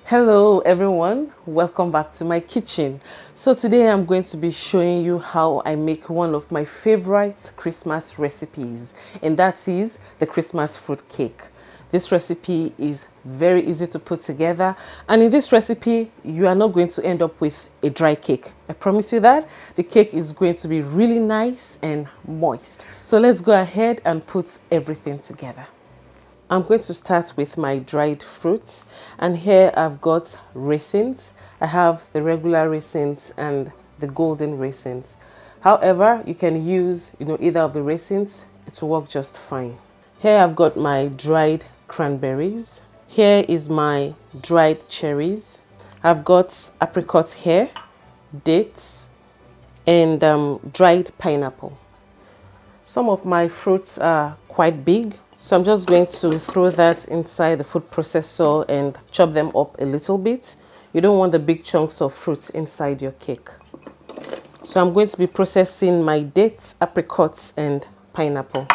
Hello everyone, welcome back to my kitchen. So today I'm going to be showing you how I make one of my favorite Christmas recipes, and that is the Christmas fruit cake. This recipe is very easy to put together, and in this recipe you are not going to end up with a dry cake. I promise you that. The cake is going to be really nice and moist. So let's go ahead and put everything together. I'm going to start with my dried fruits, and here I've got raisins. I have the regular raisins and the golden raisins. However, you can use either of the raisins. It will work just fine. Here I've got my dried cranberries. Here is my dried cherries. I've got apricots here, dates, and dried pineapple. Some of my fruits are quite big, so I'm just going to throw that inside the food processor and chop them up a little bit. You don't want the big chunks of fruits inside your cake. So I'm going to be processing my dates, apricots, and pineapple.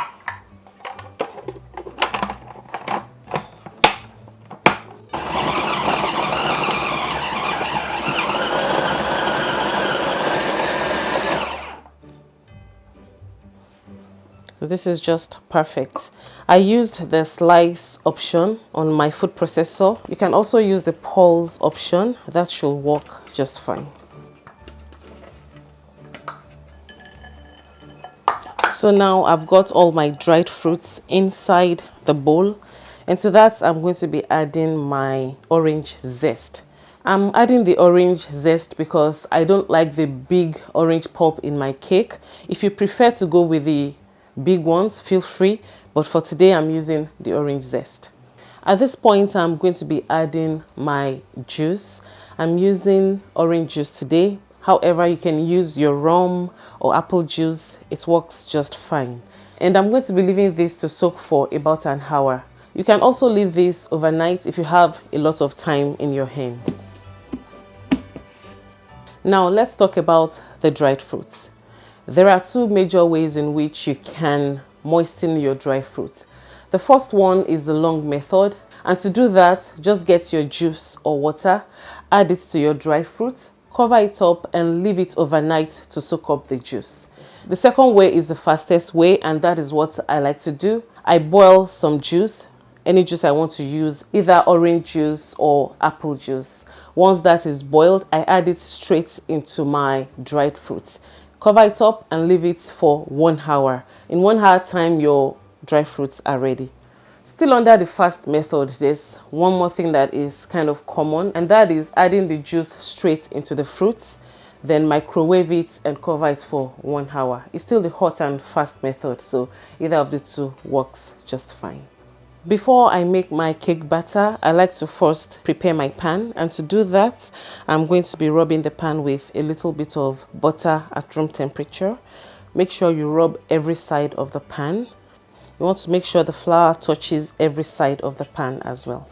This is just perfect. I used the slice option on my food processor. You can also use the pulse option. That should work just fine. So now I've got all my dried fruits inside the bowl, and to that I'm going to be adding my orange zest. I'm adding the orange zest because I don't like the big orange pulp in my cake. If you prefer to go with the big ones, feel free, but for today I'm using the orange zest. At this point I'm going to be adding my juice. I'm using orange juice today. However, you can use your rum or apple juice. It works just fine. And I'm going to be leaving this to soak for about an hour. You can also leave this overnight if you have a lot of time in your hand. Now let's talk about the dried fruits. There are two major ways in which you can moisten your dry fruits. The first one is the long method, and to do that, just get your juice or water, add it to your dry fruit, cover it up and leave it overnight to soak up the juice. The second way is the fastest way, and that is what I like to do. I boil some juice, any juice I want to use, either orange juice or apple juice. Once that is boiled, I add it straight into my dried fruits. Cover it up and leave it for 1 hour. In 1 hour time, your dry fruits are ready. Still under the fast method, there's one more thing that is kind of common, and that is adding the juice straight into the fruits, then microwave it and cover it for 1 hour. It's still the hot and fast method, so either of the two works just fine. Before I make my cake batter, I like to first prepare my pan, and to do that, I'm going to be rubbing the pan with a little bit of butter at room temperature. Make sure you rub every side of the pan. You want to make sure the flour touches every side of the pan as well.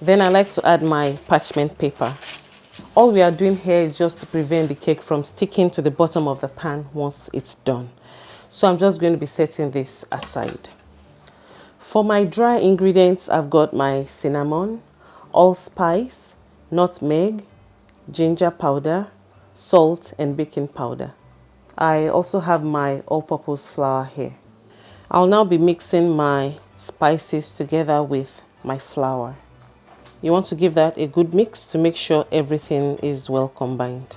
Then I like to add my parchment paper. All we are doing here is just to prevent the cake from sticking to the bottom of the pan once it's done. So I'm just going to be setting this aside. For my dry ingredients, I've got my cinnamon, allspice, nutmeg, ginger powder, salt, and baking powder. I also have my all-purpose flour here. I'll now be mixing my spices together with my flour. You want to give that a good mix to make sure everything is well combined.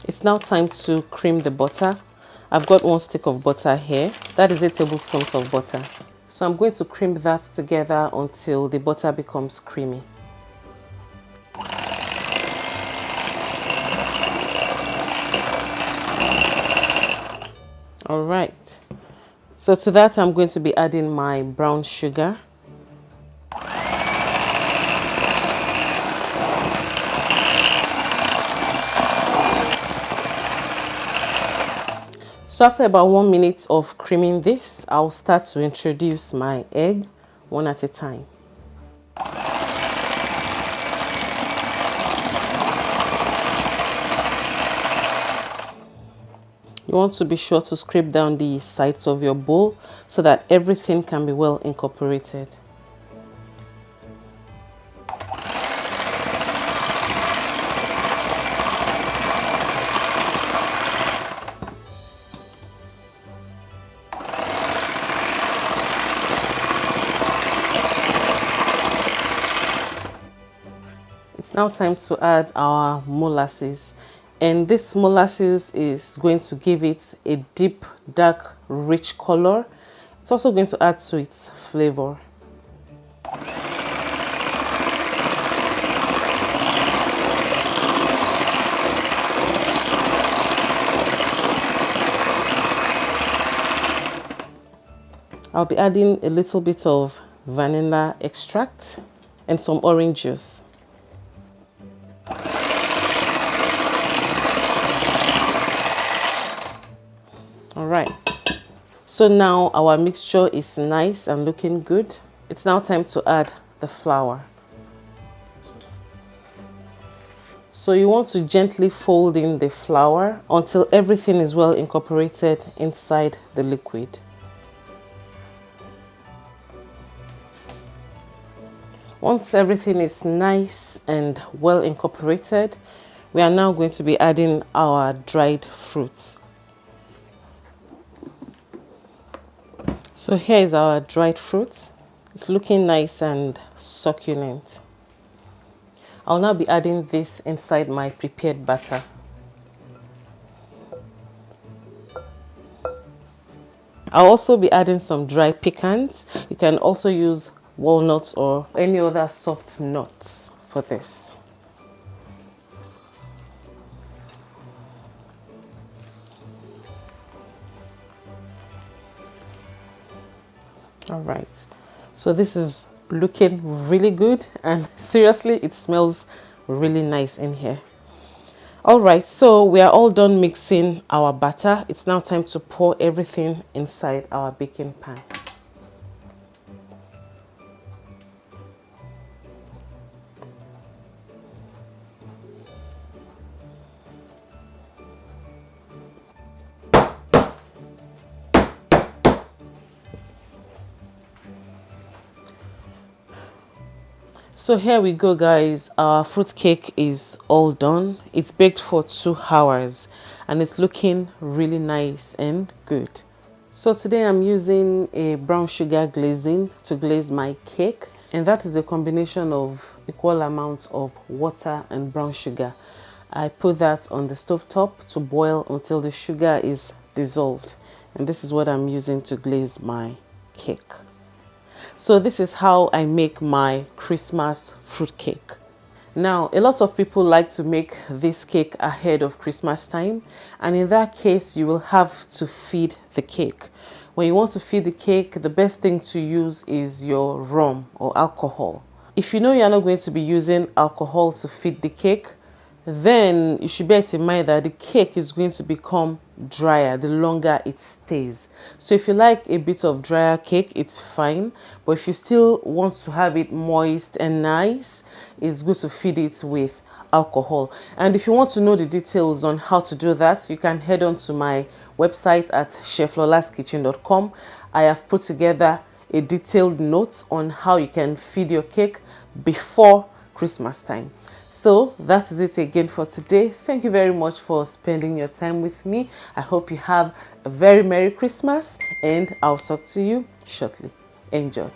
It's now time to cream the butter. I've got 1 stick of butter here. That is 8 tablespoons of butter. So I'm going to cream that together until the butter becomes creamy. All right. So to that, I'm going to be adding my brown sugar. So after about 1 minute of creaming this, I'll start to introduce my egg one at a time. You want to be sure to scrape down the sides of your bowl so that everything can be well incorporated. It's now time to add our molasses, and this molasses is going to give it a deep, dark, rich color. It's also going to add to its flavor. I'll be adding a little bit of vanilla extract and some orange juice. Alright, so now our mixture is nice and looking good. It's now time to add the flour. So you want to gently fold in the flour until everything is well incorporated inside the liquid. Once everything is nice and well incorporated, we are now going to be adding our dried fruits. So here is our dried fruits. It's looking nice and succulent. I'll now be adding this inside my prepared batter. I'll also be adding some dry pecans. You can also use walnuts or any other soft nuts for this. All right, so this is looking really good, and seriously, it smells really nice in here. All right, so we are all done mixing our batter. It's now time to pour everything inside our baking pan. So here we go, guys. Our fruit cake is all done. It's baked for 2 hours and it's looking really nice and good. So today I'm using a brown sugar glazing to glaze my cake, and that is a combination of equal amounts of water and brown sugar. I put that on the stove top to boil until the sugar is dissolved, and this is what I'm using to glaze my cake. So this is how I make my Christmas fruit cake. Now, a lot of people like to make this cake ahead of Christmas time, and in that case, you will have to feed the cake. When you want to feed the cake, the best thing to use is your rum or alcohol. If you know you're not going to be using alcohol to feed the cake, then you should bear in mind that the cake is going to become drier the longer it stays. So if you like a bit of drier cake, it's fine, but if you still want to have it moist and nice, it's good to feed it with alcohol. And if you want to know the details on how to do that, you can head on to my website at cheflolaskitchen.com. I have put together a detailed note on how you can feed your cake before Christmas time. So that is it again for today. Thank you very much for spending your time with me. I hope you have a very Merry Christmas, and I'll talk to you shortly. Enjoy.